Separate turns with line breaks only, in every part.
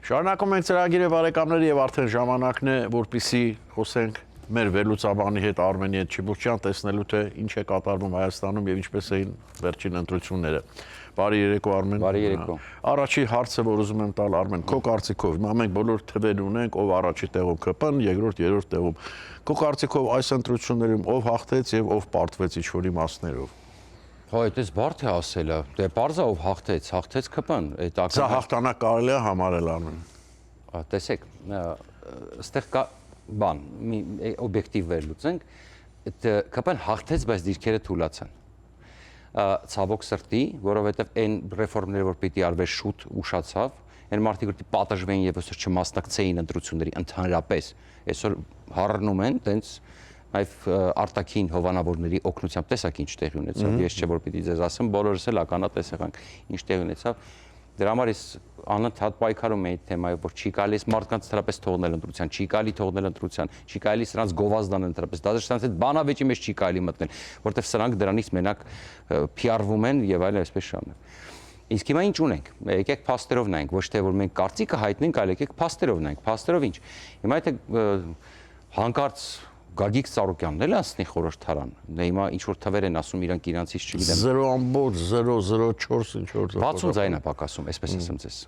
Շարունակում ենք ծրագիրը բարեկամներ եւ արդեն ժամանակն է, որպեսզի խոսենք մեր վերլուծաբանի հետ Արմենի հետ Չիբուրջյան տեսնելու թե ինչ է կատարվում Հայաստանում եւ ինչպես էին վերջին ընտրությունները։ Բարի երեկո Արմեն։
Բարի երեկո։
Առաջի հարցը, որ ուզում եմ տալ Արմեն, քո կարծիքով, մենք բոլոր թվեր ունենք, ով առաջի տեղում ԿՊ-ն, երկրորդ, երրորդ տեղում։ Քո կարծիքով այս ընտրություններում ով հաղթեց եւ ով պարտվեց ինչ-որ իմաստներով։
Հա, այդպես բարդ է ասելը։ Դե պարզա ով հաղթեց ԿՊ-ն, այդ
Սա հաղթանակ կարելի է համարել Արմեն։
Տեսեք, այստեղ կա բան, մի օբյեկտիվ վերլուծենք, ԿՊ-ն հաղթեց, բայց դիրքերը թուլացան։ Ցավոք սրտի, որովհետև այն ռեֆորմները, որ պիտի արվեր շուտ ուշացավ, այն մարդիկ որ պատժվեն եւ այսօր չմասնակցեին ընտրությունների ընդհանրապես, այսօր հառնում են տենց այվ արտաքին հովանավորների օգնությամբ տեսակ ինչ տեղի ունեցավ, ես չէ որ պիտի ձեզ ասեմ, բոլորս էլ ականատես եղանք ինչ տեղի ունեցավ։ Դրա համար ես անընդհատ պայքարում եմ այդ թեմայով, որ չի կարելի մարդկանց դրապես թողնել ընտրության, չի կարելի թողնել ընտրության, չի կարելի սրանց գովազդան դրապես, դա սրանց այդ բանավեճի մեջ չի կարելի մտնել, որտեղ սրանք դրանից մենակ PR-վում են եւ այլ այսպես շարունակ։ Իսկ հիմա ինչ ունենք։ Եկեք փաստերով նայենք, ոչ թե որ մենք կարծիքը հայտնենք, այլ եկեք փաստերով նայենք։ Փաստերով ինչ։ Հիմա եթե հանկարծ Գագիկ Ծառուկյանն էլ ասնի խորհրդարան։ Դե հիմա ինչ որ թվեր են ասում իրանք իրանցից չգիտեմ
0.004 ինչ որ
60 ձայն է պակասում, այսպես ասեմ ձեզ։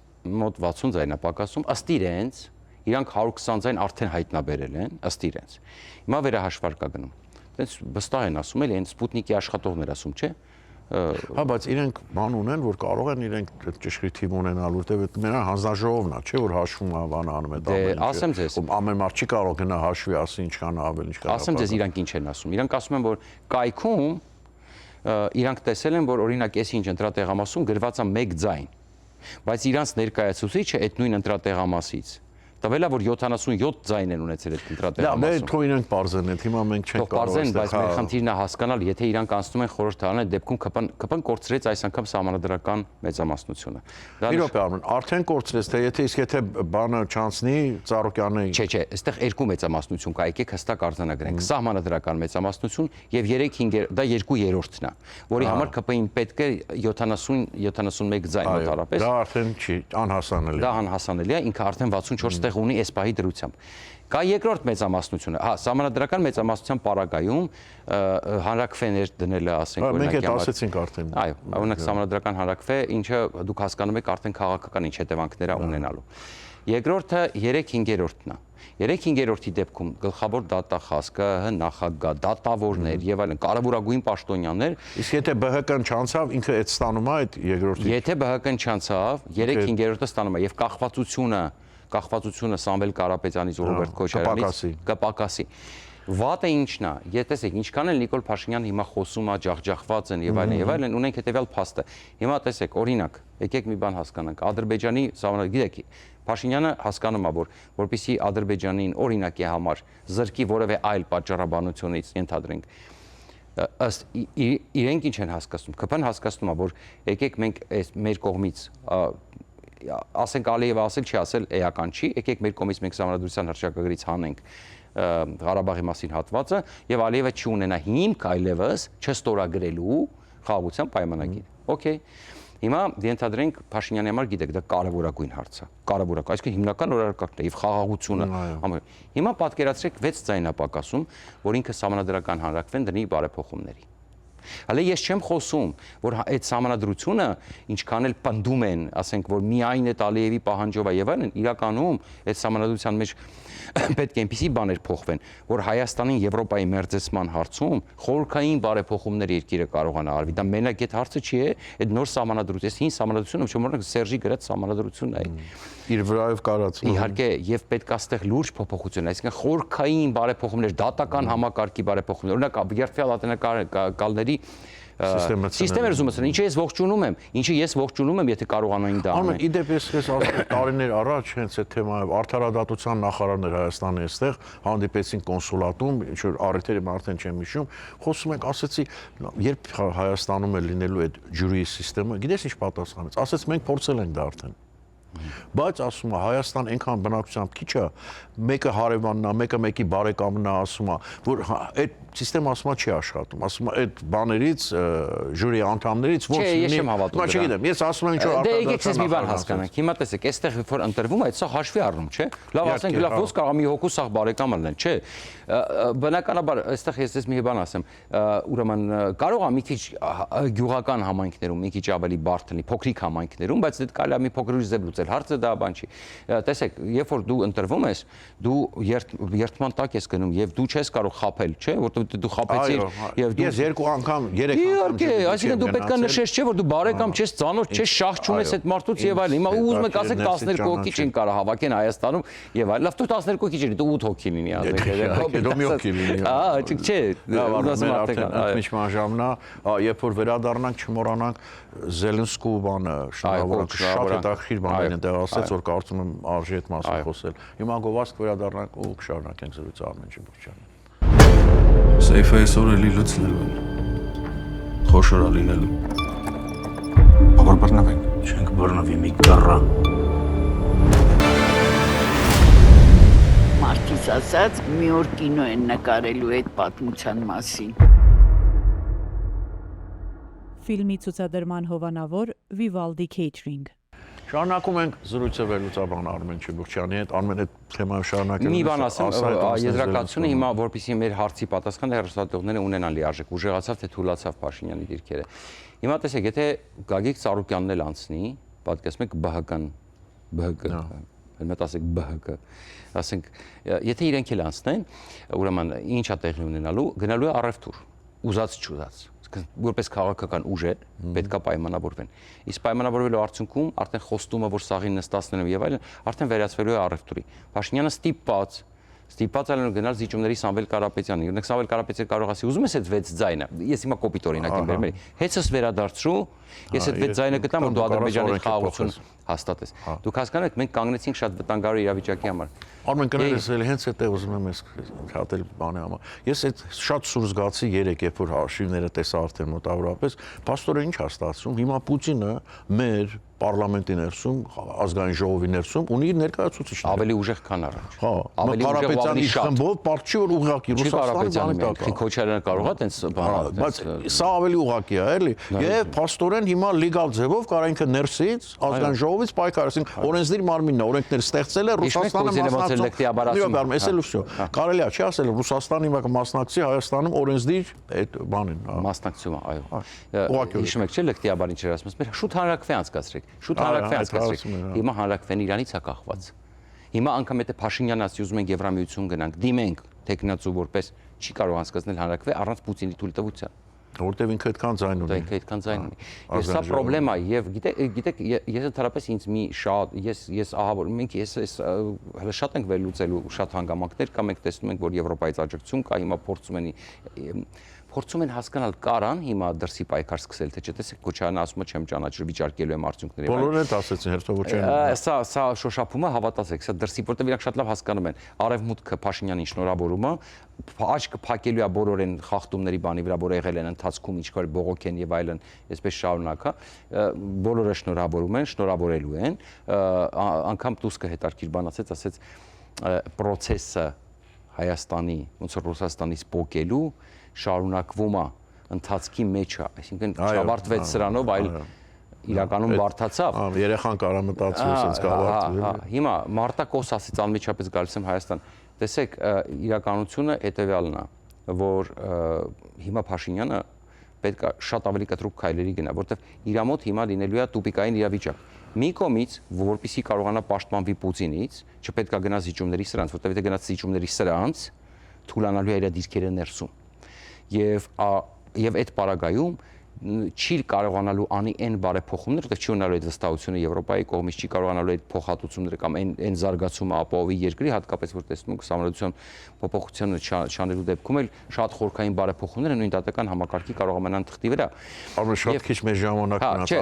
Մոտ 60 ձայն է պակասում, ըստ իրենց իրանք 120 ձայն արդեն հայտնաբերել են, ըստ իրենց։ Հիմա վերահաշվար կա գնում։ Դենց վստահ են ասում էլի, այն Սպուտնիկի աշխատողներ ասում, չէ՞։
Հա, բայց իրենք բան ունեն, որ կարող են իրենք ճշգրիտ թիմ ունենալ, որտեղ մենակ հանձնաժողովն է, չէ՞ որ հաշվում է բանը անում է դա։
Դե ասեմ ձեզ,
ամեն մարդ չի կարող գնա հաշվի ասի ինչքան ավել, ինչքան։
Ասեմ ձեզ իրանք ինչ են ասում։ Իրանք ասում են, որ կայքում իրանք տեսել են, որ օրինակ էս ինչ ընտրատեղամասում գրված է 1 ձայն, բայց իրանք ներկայացուցիչը այդ նույն ընտրատեղամասից տվել է, որ 77 ձայն են ունեցել այդ ընտրատեղամասում։
Դա թող իրենք բարձեն են, հիմա մենք չենք կարող
այստեղ։ Բայց մեր խնդիրն է հասկանալ, եթե իրանք անցնում են խորհրդարան, այդ դեպքում ԿՊ-ն կորցրեց այս անգամ սահմանադրական մեծամասնությունը։
Իրոք Արմեն, արդեն կորցրեց, թե եթե բանը չանցնի, Ծառուկյանը։
Չէ, այստեղ երկու մեծամասնություն կա, եկեք հստակ արձանագրենք։ Սահմանադրական մեծամասնություն եւ 3/5, դա 2/3-ն է, որի համար ԿՊ-ին պետք է 70-71 ձայն մոտարապես։
Դա արդեն չի անհասանելի։
Դա անհասանելի է, ինքը արդեն 64 ունի այս պահի դրությամբ։ Կա երկրորդ մեծամասնությունը, հա, սահմանադրական մեծամասնության պարագայում հանրակրվեներ դնելը, ասենք
օրինակ։ Մենք այդ ասեցինք արդեն։
Այո, օրինակ սահմանադրական հանրակրվե, ինչը դուք հասկանում եք արդեն քաղաքական ինչ հետևանքներ է ունենալու։ Երկրորդը 3/5-ն է։ 3/5-ի դեպքում գլխավոր դատախազը, նախագահ, դատավորներ եւ այլն կարևորագույն պաշտոնյաներ։
Իսկ եթե ԲՀԿ-ն չանցավ, ինքը այդ ստանում է այդ երկրորդի։
Եթե ԲՀԿ-ն չանցավ, 3/5-ը ստանում է եւ կախվածությունը Սամվել Կարապետյանից ու Ռոբերտ Քոչարյանից կպակասի։ Վատը ինչն է, տեսեք, ինչքան էլ Նիկոլ Փաշինյանը հիմա խոսում է, ջախջախված են եւ այլն, ունենք հետեւյալ փաստը։ Հիմա տեսեք, օրինակ, եկեք մի բան հասկանանք, Ադրբեջանի գիտեք, Փաշինյանը հասկանում է, որ որպեսզի Ադրբեջանին օրինակի համար զրկի որևէ այլ պատճառաբանությունից ենթադրենք, ըստ իրենք ինչ են հասկացնում, ԿՊ-ն հասկացնում է, որ եկեք մենք մեր կողմից ասենք Ալիևը ասել չի ասել էական չի, եկեք մեր կողմից մենք սահմանադրության հռչակագրից հանենք Ղարաբաղի մասին հատվածը եւ Ալիևը չի ունենա հիմք այլևս չստորագրելու խաղաղության պայմանագիր։ Okay։ Հիմա ենթադրենք Փաշինյանի համար գիտեք, դա կարևորագույն հարց է, կարևորական, այսինքն հիմնական օրակարգն է եւ խաղաղությունը։ Հիմա պատկերացրեք 6 ձայնապակասում, որ ինքը սահմանադրական հանրակրվեն դնի բարեփոխումների։ Հələ ես չեմ խոսում, որ այդ սահմանադրությունը ինչքան էլ պնդում են, ասենք, որ միայն այդ Ալիևի պահանջով է եւ այլն, իրականում այդ սահմանադրության մեջ պետք է այնպիսի բաներ փոխվեն, որ Հայաստանին Եվրոպայի մերձեցման հարցում խորհրդային բարեփոխումներ երկիրը կարողանա արվի։ Դա մենակ այդ հարցը չի է, այդ նոր սահմանադրություն, այս հին սահմանադրությունը, ոչ մենակ Սերժի գրած սահմանադրությունն է։
Իր վրայով կարած։
Իհարկե, եւ պետք է այստեղ լուրջ փոփոխություն, այսինքն խորհրդային բարեփոխումներ, դատական համակարգի բարեփոխումներ, օրինակ երթվյալ ատենակալների Սիստեմը զումացան, ինչը ես ողջունում եմ, եթե կարողանային դա անել։
Արմեն, իդեպ ես տարիներ առաջ հենց այդ թեմայով արդարադատության նախարարներ Հայաստանի այստեղ հանդիպեցին կոնսուլատում, ինչ որ առիթերը արդեն չեմ հիշում, խոսում ենք, ասեցի, երբ Հայաստանում է լինելու այդ ջուրիի սիստեմը, գիտես ինչ պատասխանեց, ասեց մենք փորձել ենք դա արդեն։ Բայց ասում է Հայաստան այնքան բնակչությամբ քիչ է, մեկը հարևանն է, մեկը մեկի բարեկամն է, ասում է, որ այդ սիստեմը ասում է չի աշխատում, ասում է այդ բաներից ժյուրի անդամներից ոնց
ես չեմ հավատում դրան։
Չգիտեմ, ես ասում եմ ինչ որ
դե եկեք ես մի բան հասկանանք։ Հիմա տեսեք, այստեղ որ ընտրվում է, այդ սա հաշվի առնում, չէ։ Լավ, ասենք լավ ոնց կարող մի հոգու սաղ բարեկամը լինեն, չէ։ Բնականաբար այստեղ ես մի բան ասեմ, ուրեմն կարող է մի քիչ գյուղական համայնքներում մի քիչ ավելի բարդ լինի, փոքրիկ համայնքներում, բայց դա կարելի է մի փոքր զեբ լուծել։ Հարցը դա բան չի։ Տեսեք, երբ որ դու ընտրվում ես, դու երթման տակ ես գնում եւ դու չես կարող խաբել, չէ, որովհետեւ դու խաբեցիր եւ դու
ես երկու անգամ, երեք անգամ
իհարկե, այսինքն դու պետք է նշես, չէ, որ դու բարեկամ չես, ծանոթ չես, շահ չունես այդ մարդուց եւ այլն։ Հիմա ուզում եք ասեք 12 հոգի չեն կարող հավաքեն Հայաստանում եւ այլն։ Լավ, դու 12 հոգի չես, դու 8 հոգի լինի ասենք։
Դու մի հոգի լինի։
Չէ,
ասում արդեն ժամն է, երբ որ վերադառնանք չմոռանանք Զելենսկու բանը, շնորհավորանք, շատ հետաքրքիր բաներ են տեղ ասեց, որ կարծում եմ արժի այդ մասին խոսել։ Հիմա գովազդ վերադառնանք ու կշարունակենք զրույցը Արմեն Ջիբուրգյանը։
Սեյֆը այսօր էլի լցնելու են։ Խոշորա լինելու։ Ավոր բռնվենք։
Չենք բռնվի մի գառա։
Մարդուս ասած, մի օր կինո են նկարելու այդ պատմության մասին։
Ֆիլմի ցուցադրման հովանավոր Vivaldi Catering։
Շարունակում ենք զրույցը վերլուծաբան Արմեն Ջիբուրգյանի հետ, Արմեն այդ թեմայով շարունակել։
Մի բան ասեմ, եզրակացությունը հիմա որպեսզի մեր հարցի պատասխանը հեռուստատողները ունենան լիարժեք, ուժեղացավ թե թուլացավ Փաշինյանի դիրքերը։ Հիմա տեսեք, եթե Գագիկ Ծառուկյանն էլ անցնի, պատկերացնում եք ԲՀԿ-ն, ասենք ԲՀԿ, ասենք, եթե իրենք էլ անցնեն, ուրեմն ի՞նչ է տեղի ունենալու, գնալու է առևտուր, ուզած չուզած։ Որպես քաղաքական ուժ է, պետք է պայմանավորվեն։ Իսկ պայմանավորվելու արդյունքում արդեն խոստումը, որ սաղին նստացնելու եւ այլն, արդեն վերածվելու է առևտուրի։ Փաշինյանը ստիպված է գնալ զիջումների Սամվել Կարապետյանին։ Օրինակ Սամվել Կարապետյանը կարող ասի, ուզում ես այդ 6 ձայնը։ Ես հիմա կոպիտ օրինակ եմ բերում։ Հեծս վերադարձրու, ես այդ 6 ձայնը գտամ, որ դու Ադրբեջանի խաղաղություն հաստատես։ Դուք հասկանում եք, մենք կանգնեցինք շատ վտանգավոր իրավիճակի համար։
Արմեն կներես էլ հենց այդ է ուզում եմ ես հատել բանի համար։ Ես այդ շատ սուր զգացի երեք, երբ որ հաշիվները տեսա արդեն մոտավորապես, փաստորեն ինչ է ստացվում։ Հիմա Պուտինը մեր պարլամենտի ներսում, ազգային ժողովի ներսում ունի իր ներկայացուցիչները։
Ավելի ուժեղ քան առաջ։
Հա,
ավելի
Կարապետյանի խմբով պարտքի որ ուղղակի Ռուսաստանի
Քոչարյանը կարող է տենց բան։
Բայց սա ավելի ուղղակի է, էլի։ Եվ փաստորեն հիմա լեգալ ձևով կարող ինքը ներսից ազգային ժողովից պայքարել, այսինքն օրենսդիր մարմինն է, օրենքներ ստեղծել է Ռուսաստանը մասնակցում։ Կարելի է չի ասել Ռուսաստանի մասնակցի Հայաստանում օրենսդիր այդ բանին։
Մասնակցում է, այո։ Հիշում եք չէ՞ լեկտիաբարին չէր ասում, մեր շուտ հանրակրվե անցկացրեք։ Շուտ հանրակրվե անցկացրեք։ Հիմա հանրակրվեն իրանից է կախված։ Հիմա անգամ եթե Փաշինյանն ասի ուզում ենք Եվրամիություն գնանք, դիմենք թեկնածու որպես չի կարող անցկացնել հանրակրվե առանց Պուտինի թույլտվության։
Որտեվ ինքը այդքան ձայն ունի։
Ինքը այդքան ձայն ունի։ Ես սա խնդրեմ է եւ գիտեք ես ընդհանրապես ինձ մի շատ ես ահա որ մենք ես հələ շատ ենք վերլուծելու շատ հանգամանքներ կա մենք տեսնում ենք որ Եվրոպայից աջակցություն կա հիմա փորձում են հասկանալ կարան հիմա դրսի պայքար սկսել թե չէ տեսեք Քոչարյանը ասում է չեմ ճանաչել վիճարկելու եմ արդյունքները
բոլորն էլ ասեցին հերթով որ չեն
սա շոշափումը հավատացեք սա դրսի որտեղ իրանք շատ լավ հասկանում են արևմուտքը Փաշինյանին շնորհավորումը աչքը փակելու է բոլորեն խախտումների բանի վրա որ եղել են ընթացքում ինչ-որ բողոք են եւ այլն այսպես շարունակ հա բոլորը շնորհավորում են շնորհավորելու են անգամ Տուսկը հետարքիր բան ասեց process-ը Հայաստանի ոնց որ Ռուսաստանից փոկելու շարունակվում է ընթացքի մեջ է այսինքն չավարտվեց սրանով այլ իրականում բարթացավ
երեխան կարա մտածի ասենց կավարտվի
հիմա Մարտակոս ասից անմիջապես գալիս եմ Հայաստան տեսեք իրականությունը հետեւյալն է որ հիմա Փաշինյանը պետք է շատ ավելի կտրուկ քայլերի գնա որովհետև իր մոտ հիմա լինելու է տուպիկային իրավիճակ մի կողմից որպեսզի կարողանա պաշտպանվի Պուտինից չպետք է գնա զիջումների սրանց որովհետև եթե գնաց զիջումների սրանց թուլանալու է իր դիրքերը ներսում եւ այդ պարագայում չի կարողանալու անի այն բարեփոխումներ, որտեղ չի ունենալու այդ վստահությունը Եվրոպայի կողմից, չի կարողանալու այդ փոխհատուցումները կամ այն զարգացումը ապահովի երկրի, հատկապես որ տեսնում եք համանդրության փոփոխությունը չանելու դեպքում էլ շատ խորքային բարեփոխումները նույն դատական համակարգի կարող ամենան թղթի վրա։
Արմեն շատ քիչ մեր ժամանակ մնաց,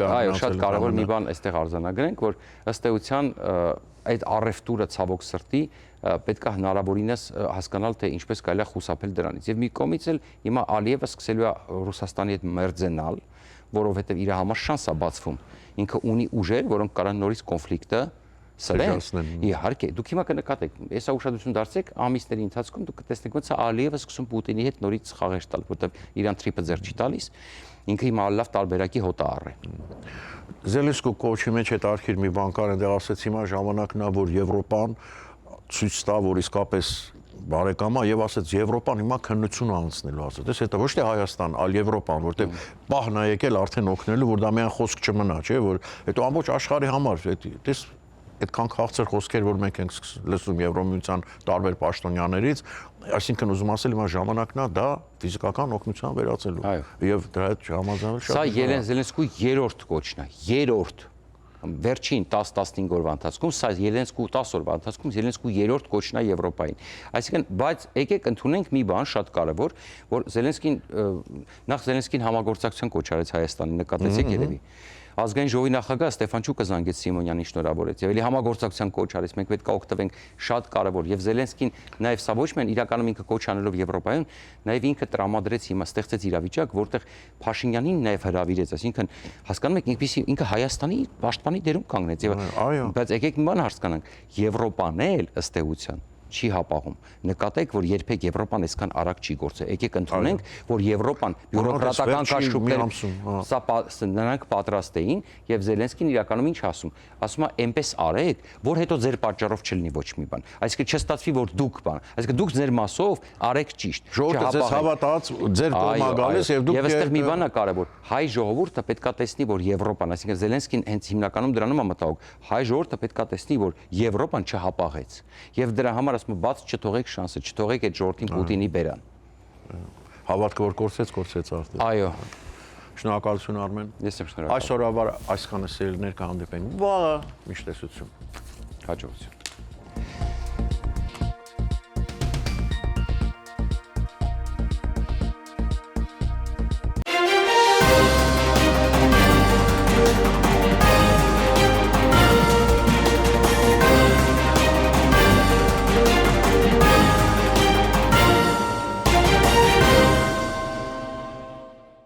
այո, շատ կարևոր մի բան այստեղ արձանագրենք, որ ըստ էության այդ առևտուրը ցավոք սրտի պետք է հնարավորինս հասկանալ թե ինչպես կարելի է խուսափել դրանից եւ մի կողմից էլ հիմա Ալիևը սկսելու է Ռուսաստանի հետ մերձենալ որովհետև իր համար շանս է բացվում։ Ինքը ունի ուժեր, որոնք կարող են նորից կոնֆլիկտը սրել։ Իհարկե, դուք հիմա կնկատեք, հեսա ուշադրություն դարձեք, ամիսների ընթացքում դուք կտեսնեք ոնց է Ալիևը սկսում Պուտինի հետ նորից խաղեր տալ, որտեղ Իրան թրիպը ձեռ չի տալիս, ինքը հիմա լավ տարբերակի հոտ է առել։
Զելենսկու կոչի մեջ հետարքիր մի բան կար, այնտեղ ասեց հիմա ժամանակն է, որ Եվրոպան ցույց տա, որ իսկապես բարեկամա եւ ասեց Եվրոպան հիմա քննություն անցնելու ասեց։ Դες հետո ոչ թե Հայաստան, այլ Եվրոպան, որտեղ պահն է եկել արդեն օգնելու, որ դա միայն խոսք չմնա, չէ, որ հետո ամբողջ աշխարհի համար, դες այդքան քաղցր խոսքեր, որ մենք ենք լսում Եվրոմիության տարբեր պաշտոնյաներից, այսինքն ուզում ասել հիմա ժամանակն է դա ֆիզիկական օգնության վերածելու։ Եվ դրա հետ համաձայնել շատ։
Սա Ելեն Զելենսկուի երրորդ կոչն է, երրորդ։ Վերջին 10-15 օրվա ընթացքում, սա Ելենսկու 10 օրվա ընթացքում Զելենսկու երրորդ կոչն է Եվրոպային։ Այսինքն, բայց եկեք ընդունենք մի բան շատ կարևոր, որ Զելենսկին նախ Զելենսկին համագործակցության կոչ արեց Հայաստանին, նկատեցիք երևի։ Ազգային ժողովի նախագահ Ստեփանչուկը զանգեց Սիմոնյանին շնորհավորեց եւ էլի համագործակցության կոչ արեց, մենք պետք է օգտվենք, շատ կարեւոր եւ Զելենսկին նաեւ սա ոչ միայն իրականում ինքը կոչ անելով Եվրոպայում, նաեւ ինքը տրամադրեց հիմա ստեղծեց իրավիճակ, որտեղ Փաշինյանին նաեւ հրավիրեց, այսինքն հասկանում եք ինքը Հայաստանի պաշտպանի դերում կանգնեց եւ բայց եկեք մի բան հասկանանք, Եվրոպան էլ ըստ էության չի հապաղում։ Նկատեք, որ երբեք Եվրոպան այսքան արագ չի գործել։ Եկեք ընդունենք, որ Եվրոպան բյուրոկրատական կաշուկներ սա նրանք պատրաստ էին եւ Զելենսկին իրականում ինչ ասում։ Ասում է, «Էնպես արեք, որ հետո ձեր պատճառով չլինի ոչ մի բան»։ Այսինքն չստացվի, որ դուք բան, այսինքն դուք ձեր մասով արեք ճիշտ։
Ժողովուրդը ձեզ հավատաց, ձեր կողմա գալիս եւ դուք
Եվ այստեղ մի բան է կարեւոր։ Հայ ժողովուրդը պետքա տեսնի, որ Եվրոպան, այսինքն Զելենսկին հենց հիմնականում դրանում է մտահոգ։ Հայ ժողովուրդը պետքա տեսնի, որ Եվրոպան չհապաղեց։ Եվ դրա համար բաց չթողեք շանսը, չթողեք այդ ժողովրդին Պուտինի բերան։
Հավատքը որ կորցեց արդեն։
Այո։
Շնորհակալություն Արմեն։
Ես եմ շնորհակալ։
Այսօրվա այսքանը սիրելիներ կհանդիպենք։ Վաղը միշտ տեսություն։
Հաջողություն։